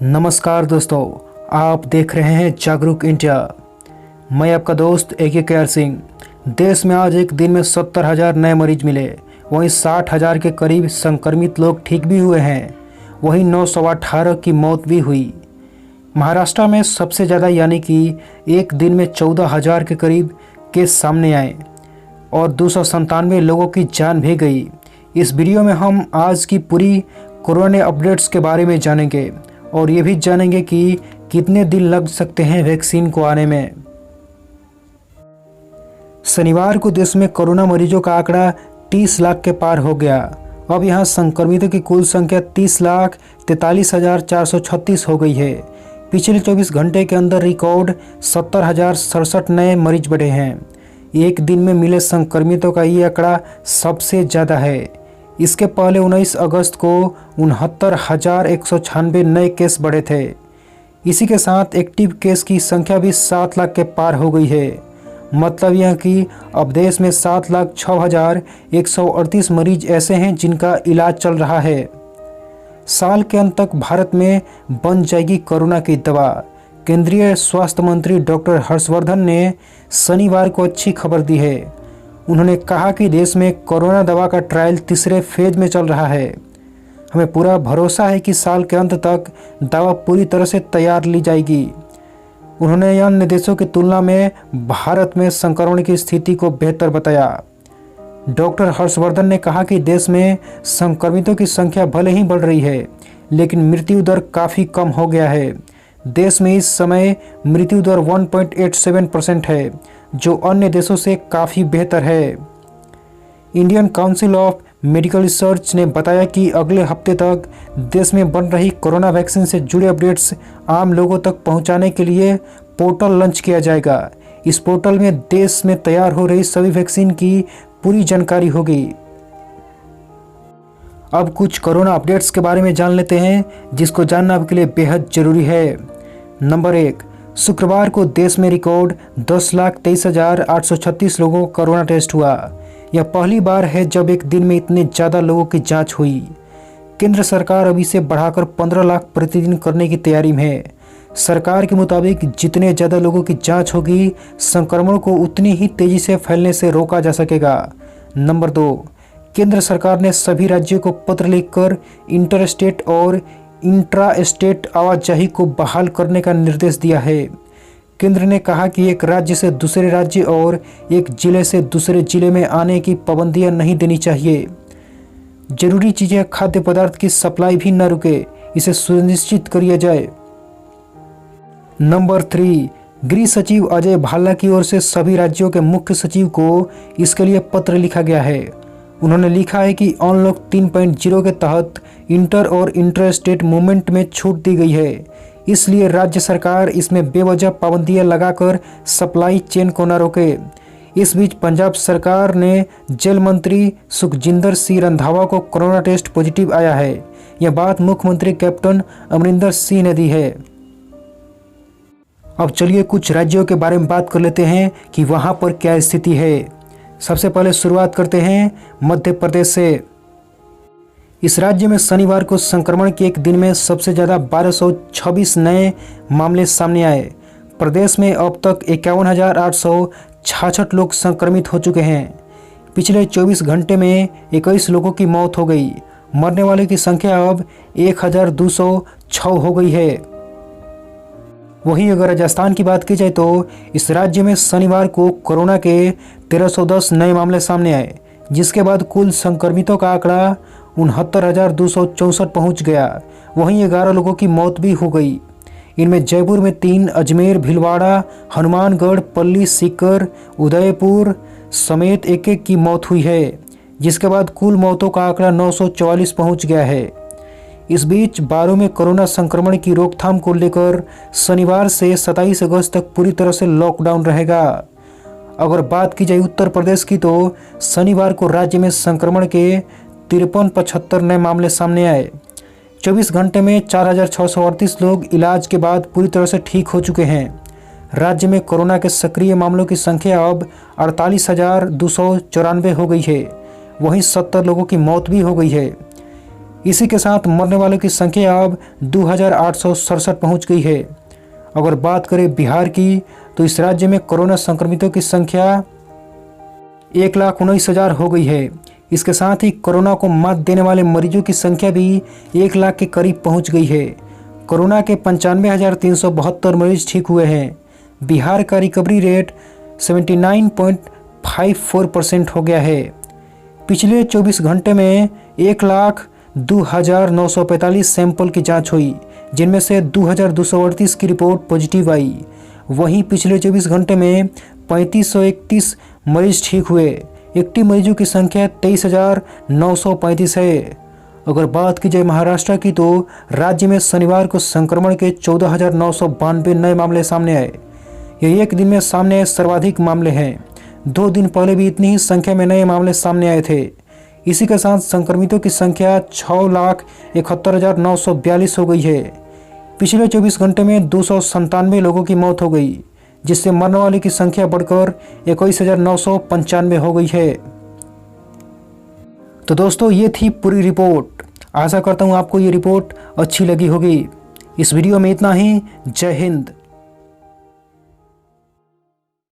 नमस्कार दोस्तों, आप देख रहे हैं जागरूक इंडिया। मैं आपका दोस्त AK सिंह। देश में आज एक दिन में 70,000 नए मरीज मिले, वहीं 60,000 के करीब संक्रमित लोग ठीक भी हुए हैं। वहीं 918 की मौत भी हुई। महाराष्ट्र में सबसे ज़्यादा यानी कि एक दिन में 14,000 के करीब केस सामने आए और 297 लोगों की जान भी गई। इस वीडियो में हम आज की पूरी कोरोना अपडेट्स के बारे में जानेंगे और ये भी जानेंगे कि कितने दिन लग सकते हैं वैक्सीन को आने में। शनिवार को देश में कोरोना मरीजों का आंकड़ा 30 लाख के पार हो गया। अब यहां संक्रमितों की कुल संख्या 30,43,436 हो गई है। पिछले 24 घंटे के अंदर रिकॉर्ड 70,067 नए मरीज बढ़े हैं। एक दिन में मिले संक्रमितों का ये आंकड़ा सबसे ज़्यादा है। इसके पहले 19 अगस्त को 69,196 नए केस बढ़े थे। इसी के साथ एक्टिव केस की संख्या भी 7 लाख के पार हो गई है। मतलब यह कि अब देश में 7,06,138 मरीज ऐसे हैं जिनका इलाज चल रहा है। साल के अंत तक भारत में बन जाएगी कोरोना की दवा। केंद्रीय स्वास्थ्य मंत्री डॉक्टर हर्षवर्धन ने शनिवार को अच्छी खबर दी है। उन्होंने कहा कि देश में कोरोना दवा का ट्रायल तीसरे फेज में चल रहा है। हमें पूरा भरोसा है कि साल के अंत तक दवा पूरी तरह से तैयार ली जाएगी। उन्होंने अन्य देशों की तुलना में भारत में संक्रमण की स्थिति को बेहतर बताया। डॉक्टर हर्षवर्धन ने कहा कि देश में संक्रमितों की संख्या भले ही बढ़ रही है, लेकिन मृत्यु दर काफ़ी कम हो गया है। देश में इस समय मृत्यु दर 1.87% है, जो अन्य देशों से काफ़ी बेहतर है। Indian council of medical research ने बताया कि अगले हफ्ते तक देश में बन रही कोरोना वैक्सीन से जुड़े अपडेट्स आम लोगों तक पहुंचाने के लिए पोर्टल लॉन्च किया जाएगा। इस पोर्टल में देश में तैयार हो रही सभी वैक्सीन की पूरी जानकारी होगी। अब कुछ कोरोना अपडेट्स के बारे में जान लेते हैं, जिसको जानना आपके लिए बेहद ज़रूरी है। नंबर 1, शुक्रवार को देश में रिकॉर्ड 10,23,836 लोगों को कोरोना टेस्ट हुआ। यह पहली बार है जब एक दिन में इतने ज़्यादा लोगों की जांच हुई। केंद्र सरकार अब इसे बढ़ाकर 15 लाख प्रतिदिन करने की तैयारी में है। सरकार के मुताबिक जितने ज़्यादा लोगों की जांच होगी, संक्रमण को उतनी ही तेज़ी से फैलने से रोका जा सकेगा। नंबर 2, केंद्र सरकार ने सभी राज्यों को पत्र लिखकर इंटर-स्टेट और इंट्रा स्टेट आवाजाही को बहाल करने का निर्देश दिया है। केंद्र ने कहा कि एक राज्य से दूसरे राज्य और एक जिले से दूसरे जिले में आने की पाबंदियां नहीं देनी चाहिए। जरूरी चीजें, खाद्य पदार्थ की सप्लाई भी न रुके, इसे सुनिश्चित किया जाए। नंबर 3, गृह सचिव अजय भाल्ला की ओर से सभी राज्यों के मुख्य सचिव को इसके लिए पत्र लिखा गया है। उन्होंने लिखा है कि अनलॉक 3.0 के तहत इंटर और इंटर स्टेट मूवमेंट में छूट दी गई है, इसलिए राज्य सरकार इसमें बेवजह पाबंदियां लगाकर सप्लाई चेन को न रोके। इस बीच पंजाब सरकार ने जेल मंत्री सुखजिंदर सिंह रंधावा को कोरोना टेस्ट पॉजिटिव आया है। यह बात मुख्यमंत्री कैप्टन अमरिंदर सिंह ने दी है। अब चलिए कुछ राज्यों के बारे में बात कर लेते हैं कि वहां पर क्या स्थिति है। सबसे पहले शुरुआत करते हैं मध्य प्रदेश से। इस राज्य में शनिवार को संक्रमण के एक दिन में सबसे ज़्यादा 1226 नए मामले सामने आए। प्रदेश में अब तक 51,866 लोग संक्रमित हो चुके हैं। पिछले 24 घंटे में 21 लोगों की मौत हो गई। मरने वालों की संख्या अब 1,206 हो गई है। वहीं अगर राजस्थान की बात की जाए तो इस राज्य में शनिवार को कोरोना के 1310 नए मामले सामने आए, जिसके बाद कुल संक्रमितों का आंकड़ा 69,264 पहुंच गया। वहीं 11 लोगों की मौत भी हो गई। इनमें जयपुर में 3, अजमेर, भीलवाड़ा, हनुमानगढ़, पल्ली, सीकर, उदयपुर समेत एक की मौत हुई है, जिसके बाद कुल मौतों का आंकड़ा 944 पहुंच गया है। इस बीच बारों में कोरोना संक्रमण की रोकथाम को लेकर शनिवार से 27 अगस्त तक पूरी तरह से लॉकडाउन रहेगा। अगर बात की जाए उत्तर प्रदेश की तो शनिवार को राज्य में संक्रमण के 5375 नए मामले सामने आए। 24 घंटे में 4,638 लोग इलाज के बाद पूरी तरह से ठीक हो चुके हैं। राज्य में कोरोना के सक्रिय मामलों की संख्या अब 48,294 हो गई है। वहीं 70 लोगों की मौत भी हो गई है। इसी के साथ मरने वालों की संख्या अब 2867 पहुंच गई है। अगर बात करें बिहार की, तो इस राज्य में कोरोना संक्रमितों की संख्या 1,19,000 हो गई है। इसके साथ ही कोरोना को मात देने वाले मरीजों की संख्या भी 1 लाख के करीब पहुंच गई है। कोरोना के 95,372 मरीज ठीक हुए हैं। बिहार का रिकवरी रेट 79.54% हो गया है। पिछले 24 घंटे में 1,02,945 सैंपल की जांच हुई, जिनमें से 2,238 की रिपोर्ट पॉजिटिव आई। वहीं पिछले 24 घंटे में 3,531 मरीज ठीक हुए। एक्टिव मरीजों की संख्या 23,935 है। अगर बात की जाए महाराष्ट्र की, तो राज्य में शनिवार को संक्रमण के 14,992 नए मामले सामने आए। यह एक दिन में सामने आए सर्वाधिक मामले हैं। 2 दिन पहले भी इतनी ही संख्या में नए मामले सामने आए थे। इसी के साथ संक्रमितों की संख्या 6,71,942 हो गई है। पिछले 24 घंटे में 297 लोगों की मौत हो गई, जिससे मरने वालों की संख्या बढ़कर 21,995 हो गई है। तो दोस्तों, ये थी पूरी रिपोर्ट। आशा करता हूँ आपको ये रिपोर्ट अच्छी लगी होगी। इस वीडियो में इतना ही। जय हिंद।